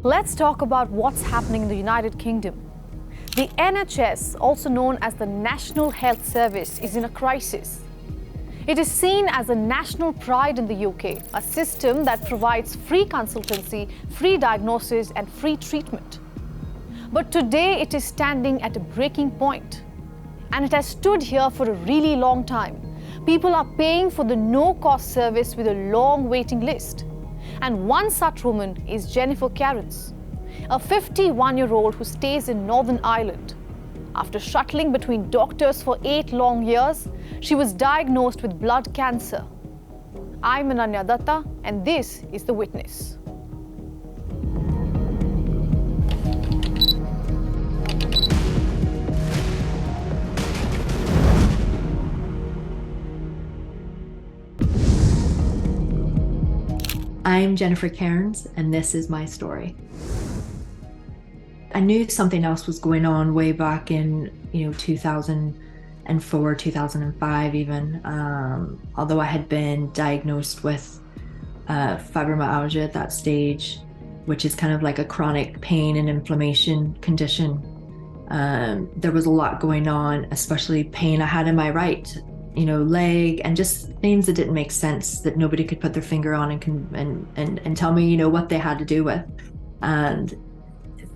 Let's talk about what's happening in the United Kingdom. The NHS, also known as the National Health Service, is in a crisis. It is seen as a national pride in the UK, a system that provides free consultancy, free diagnosis, and free treatment. But today it is standing at a breaking point. And it has stood here for a really long time. People are paying for the no-cost service with a long waiting list. And one such woman is Jennifer Cairns, a 51-year-old who stays in Northern Ireland. After shuttling between doctors for 8 long years, she was diagnosed with blood cancer. I'm Ananya Dutta, and this is The Witness. I'm Jennifer Cairns, and this is my story. I knew something else was going on way back in 2004, 2005 even, although I had been diagnosed with fibromyalgia at that stage, which is kind of like a chronic pain and inflammation condition. There was a lot going on, especially pain I had in my right leg, and just things that didn't make sense that nobody could put their finger on and tell me what they had to do with. And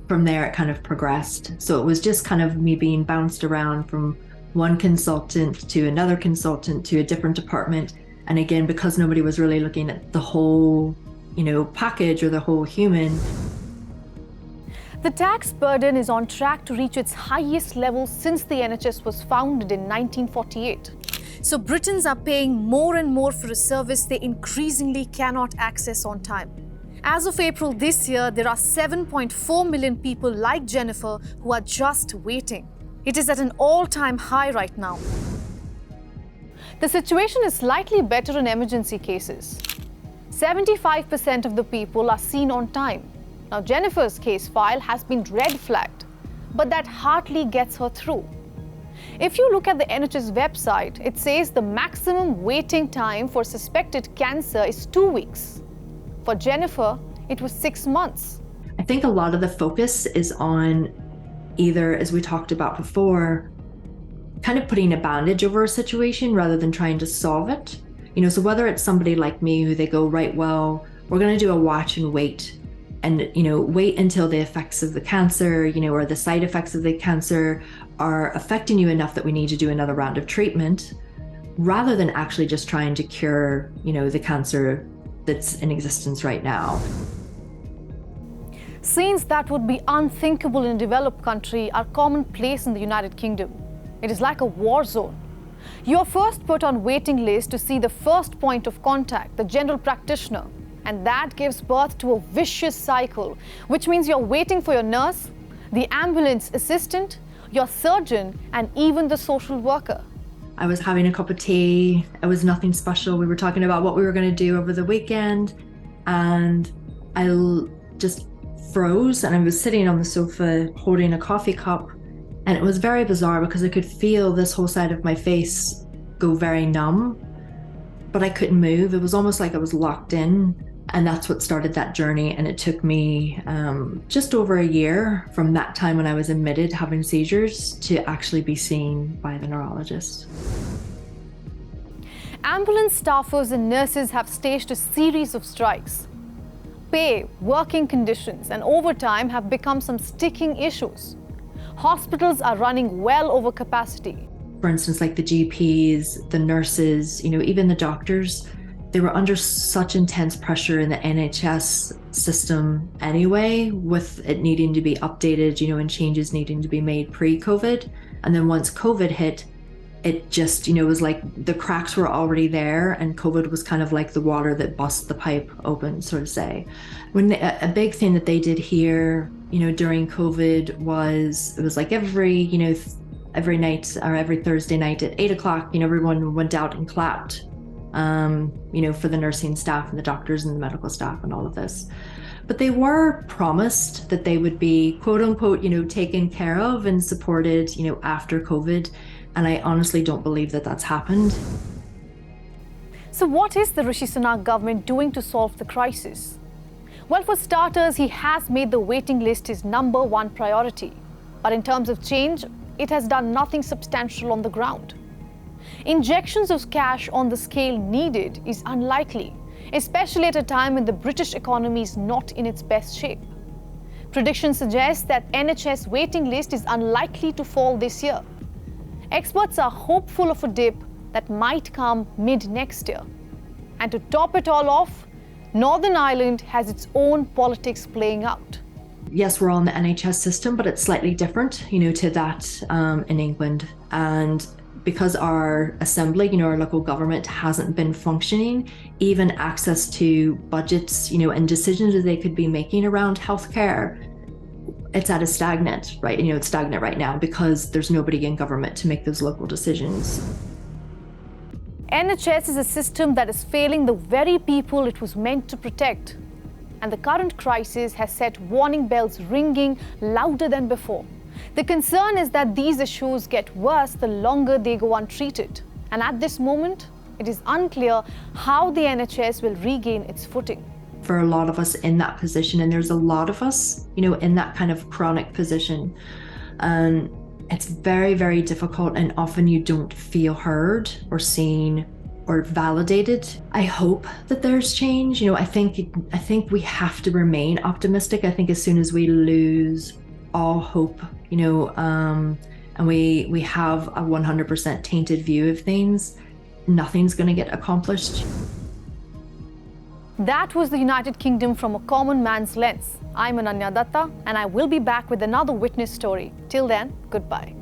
from there it kind of progressed. So it was just kind of me being bounced around from one consultant to another consultant to a different department. And again, because nobody was really looking at the whole package or the whole human. The tax burden is on track to reach its highest level since the NHS was founded in 1948. So Britons are paying more and more for a service they increasingly cannot access on time. As of April this year, there are 7.4 million people like Jennifer who are just waiting. It is at an all-time high right now. The situation is slightly better in emergency cases. 75% of the people are seen on time. Now, Jennifer's case file has been red flagged, but that hardly gets her through. If you look at the NHS website, it says the maximum waiting time for suspected cancer is 2 weeks. For Jennifer, it was 6 months. I think a lot of the focus is on either, as we talked about before, kind of putting a bandage over a situation rather than trying to solve it. So whether it's somebody like me who they go, right, well, we're going to do a watch and wait. And, wait until the effects of the cancer, or the side effects of the cancer are affecting you enough that we need to do another round of treatment, rather than actually just trying to cure, the cancer that's in existence right now. Scenes that would be unthinkable in a developed country are commonplace in the United Kingdom. It is like a war zone. You're first put on waiting list to see the first point of contact, the general practitioner. And that gives birth to a vicious cycle, which means you're waiting for your nurse, the ambulance assistant, your surgeon, and even the social worker. I was having a cup of tea. It was nothing special. We were talking about what we were going to do over the weekend, and I just froze, and I was sitting on the sofa holding a coffee cup, and it was very bizarre because I could feel this whole side of my face go very numb, but I couldn't move. It was almost like I was locked in. And that's what started that journey. And it took me just over a year from that time when I was admitted having seizures to actually be seen by the neurologist. Ambulance staffers and nurses have staged a series of strikes. Pay, working conditions, and overtime have become some sticking issues. Hospitals are running well over capacity. For instance, like the GPs, the nurses, even the doctors, they were under such intense pressure in the NHS system anyway, with it needing to be updated, and changes needing to be made pre-COVID. And then once COVID hit, it just, was like the cracks were already there, and COVID was kind of like the water that bust the pipe open, so to say. A big thing that they did here, during COVID was, it was like every night or every Thursday night at 8 o'clock, everyone went out and clapped. For the nursing staff and the doctors and the medical staff and all of this. But they were promised that they would be, quote unquote, taken care of and supported, after COVID. And I honestly don't believe that that's happened. So what is the Rishi Sunak government doing to solve the crisis? Well, for starters, he has made the waiting list his number one priority. But in terms of change, it has done nothing substantial on the ground. Injections of cash on the scale needed is unlikely, especially at a time when the British economy is not in its best shape. Predictions suggest that NHS waiting list is unlikely to fall this year. Experts are hopeful of a dip that might come mid-next year. And to top it all off, Northern Ireland has its own politics playing out. Yes, we're on the NHS system, but it's slightly different, to that in England. And because our assembly, our local government hasn't been functioning, even access to budgets, and decisions that they could be making around healthcare, it's at a stagnant, right? It's stagnant right now because there's nobody in government to make those local decisions. NHS is a system that is failing the very people it was meant to protect. And the current crisis has set warning bells ringing louder than before. The concern is that these issues get worse the longer they go untreated. And at this moment, it is unclear how the NHS will regain its footing. For a lot of us in that position, and there's a lot of us, in that kind of chronic position, it's very, very difficult, and often you don't feel heard or seen or validated. I hope that there's change. I think we have to remain optimistic. I think as soon as we lose all hope, and we have a 100% tainted view of things, nothing's going to get accomplished. That was the United Kingdom from a common man's lens. I'm Ananya Dutta, and I will be back with another witness story. Till then, goodbye.